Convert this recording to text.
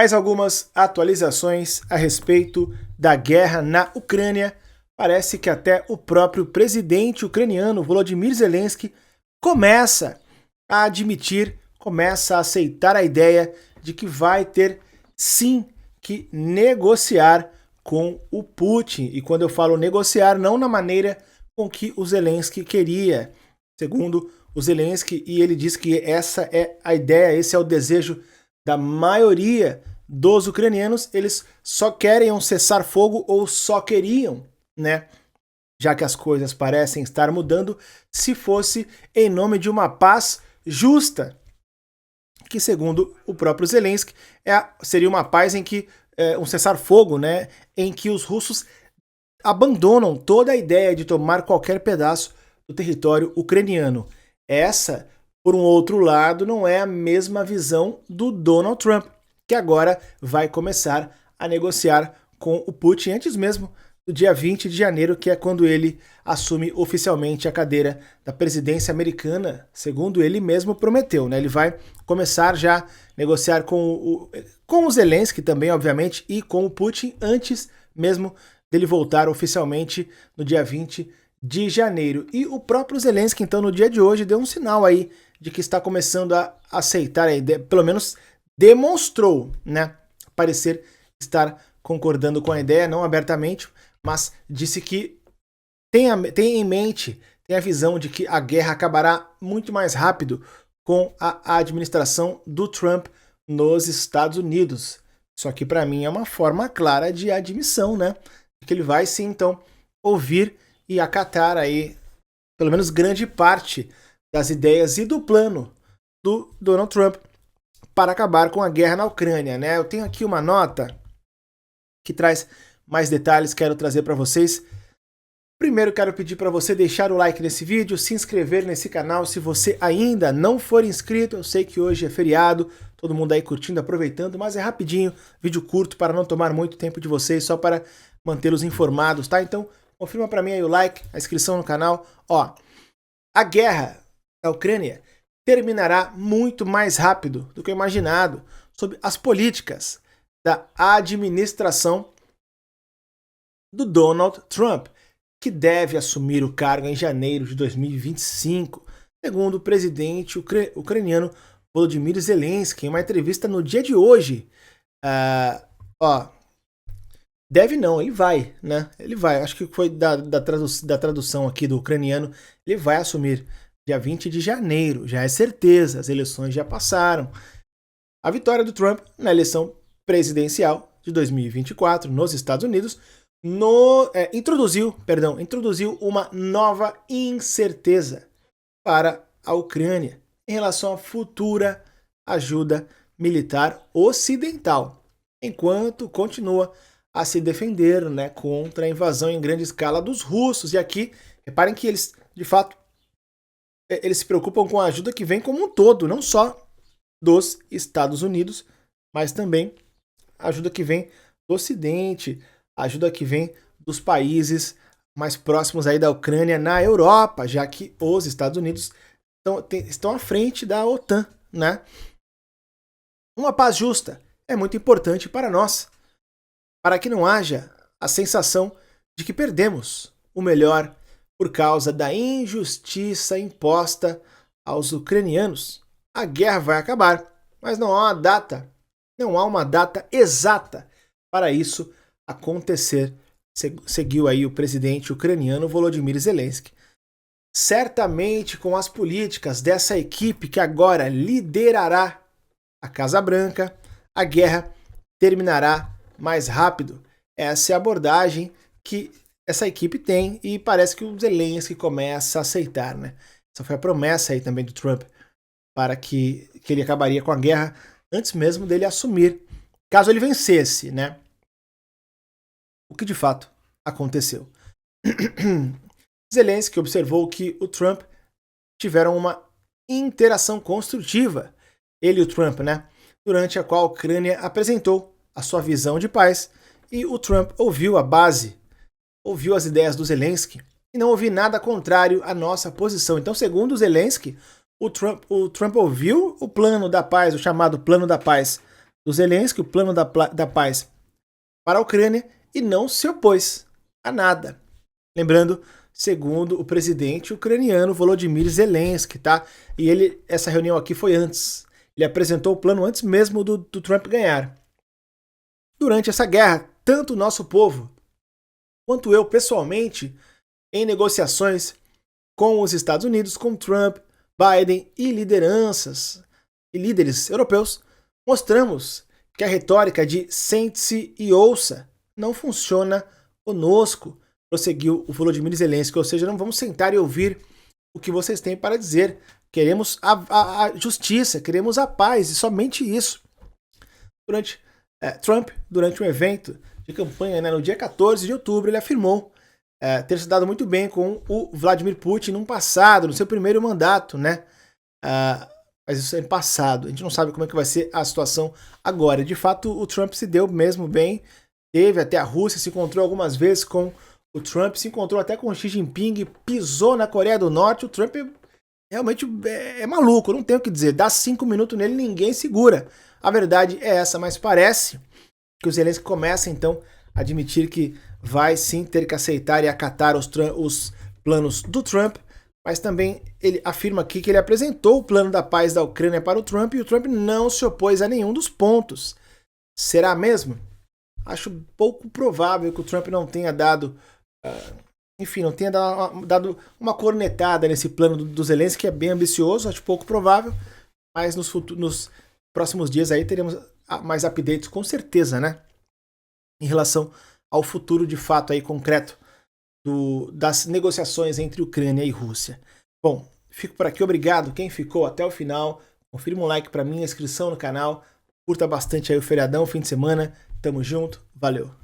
Mais algumas atualizações a respeito da guerra na Ucrânia. Parece que até o próprio presidente ucraniano, Volodymyr Zelensky, começa a admitir, começa a aceitar a ideia de que vai ter sim que negociar com o Putin. E quando eu falo negociar, não na maneira com que o Zelensky queria. Segundo o Zelensky, e ele diz que essa é a ideia, esse é o desejo da maioria dos ucranianos, eles só querem um cessar-fogo ou só queriam, né? Já que as coisas parecem estar mudando, se fosse em nome de uma paz justa, que segundo o próprio Zelensky, seria uma paz em que, um cessar-fogo, né? Em que os russos abandonam toda a ideia de tomar qualquer pedaço do território ucraniano. Essa, por um outro lado, não é a mesma visão do Donald Trump, que agora vai começar a negociar com o Putin antes mesmo do dia 20 de janeiro, que é quando ele assume oficialmente a cadeira da presidência americana, segundo ele mesmo prometeu, né? Ele vai começar já a negociar com o Zelensky também, obviamente, e com o Putin antes mesmo dele voltar oficialmente no dia 20 de janeiro. E o próprio Zelensky, então, no dia de hoje, deu um sinal aí de que está começando a aceitar a ideia, pelo menos demonstrou, né, parecer estar concordando com a ideia, não abertamente, mas disse que tem em mente, tem a visão de que a guerra acabará muito mais rápido com a administração do Trump nos Estados Unidos. Isso aqui, para mim, é uma forma clara de admissão, né, que ele vai sim, então, ouvir e acatar aí, pelo menos grande parte das ideias e do plano do Donald Trump para acabar com a guerra na Ucrânia, né? Eu tenho aqui uma nota que traz mais detalhes, quero trazer para vocês. Primeiro, quero pedir para você deixar o like nesse vídeo, se inscrever nesse canal se você ainda não for inscrito. Eu sei que hoje é feriado, todo mundo aí curtindo, aproveitando, mas é rapidinho, vídeo curto para não tomar muito tempo de vocês, só para mantê-los informados, tá? Então, confirma para mim aí o like, a inscrição no canal. Ó, a guerra da Ucrânia terminará muito mais rápido do que o imaginado sob as políticas da administração do Donald Trump, que deve assumir o cargo em janeiro de 2025, segundo o presidente ucraniano Volodymyr Zelensky, em uma entrevista no dia de hoje. Deve não, ele vai, né? Ele vai, acho que foi da tradução aqui do ucraniano, ele vai assumir dia 20 de janeiro, já é certeza, as eleições já passaram. A vitória do Trump na eleição presidencial de 2024 nos Estados Unidos introduziu uma nova incerteza para a Ucrânia em relação à futura ajuda militar ocidental, enquanto continua a se defender, né, contra a invasão em grande escala dos russos. E aqui, reparem que eles, de fato, eles se preocupam com a ajuda que vem como um todo, não só dos Estados Unidos, mas também a ajuda que vem do Ocidente, a ajuda que vem dos países mais próximos aí da Ucrânia na Europa, já que os Estados Unidos estão à frente da OTAN, né? Uma paz justa é muito importante para nós, para que não haja a sensação de que perdemos o melhor por causa da injustiça imposta aos ucranianos. A guerra vai acabar, mas não há uma data exata para isso acontecer, seguiu aí o presidente ucraniano Volodymyr Zelensky. Certamente com as políticas dessa equipe que agora liderará a Casa Branca, a guerra terminará mais rápido. Essa é a abordagem que essa equipe tem e parece que o Zelensky começa a aceitar, né? Essa foi a promessa aí também do Trump para que ele acabaria com a guerra antes mesmo dele assumir, caso ele vencesse, né? O que de fato aconteceu. Zelensky observou que o Trump tiveram uma interação construtiva, ele e o Trump, né? Durante a qual a Ucrânia apresentou a sua visão de paz e o Trump ouviu as ideias do Zelensky e não ouviu nada contrário à nossa posição. Então, segundo o Zelensky, o Trump ouviu o plano da paz, o chamado plano da paz do Zelensky, o plano da paz para a Ucrânia, e não se opôs a nada. Lembrando, segundo o presidente ucraniano Volodymyr Zelensky, tá? E essa reunião aqui foi antes. Ele apresentou o plano antes mesmo do Trump ganhar. Durante essa guerra, tanto o nosso povo quanto eu pessoalmente, em negociações com os Estados Unidos, com Trump, Biden e lideranças e líderes europeus, mostramos que a retórica de sente-se e ouça não funciona conosco, prosseguiu o Volodymyr Zelensky, ou seja, não vamos sentar e ouvir o que vocês têm para dizer. Queremos a justiça, queremos a paz, e somente isso. Trump, durante um evento de campanha, né, no dia 14 de outubro, ele afirmou ter se dado muito bem com o Vladimir Putin no passado, no seu primeiro mandato, né? Mas isso é passado, a gente não sabe como é que vai ser a situação agora. De fato, o Trump se deu mesmo bem, teve até a Rússia, se encontrou algumas vezes com o Trump, se encontrou até com o Xi Jinping, pisou na Coreia do Norte. O Trump realmente é maluco, não tenho o que dizer, dá 5 minutos nele, ninguém segura. A verdade é essa, mas parece que o Zelensky começa então a admitir que vai sim ter que aceitar e acatar os planos do Trump, mas também ele afirma aqui que ele apresentou o plano da paz da Ucrânia para o Trump e o Trump não se opôs a nenhum dos pontos. Será mesmo? Acho pouco provável que o Trump não tenha dado, não tenha dado uma cornetada nesse plano do Zelensky, que é bem ambicioso, acho pouco provável, mas nos próximos dias aí teremos mais updates com certeza, né? Em relação ao futuro de fato aí concreto das negociações entre Ucrânia e Rússia. Bom, fico por aqui, obrigado quem ficou até o final, confirma um like para mim, inscrição no canal, curta bastante aí o feriadão, fim de semana, tamo junto, valeu!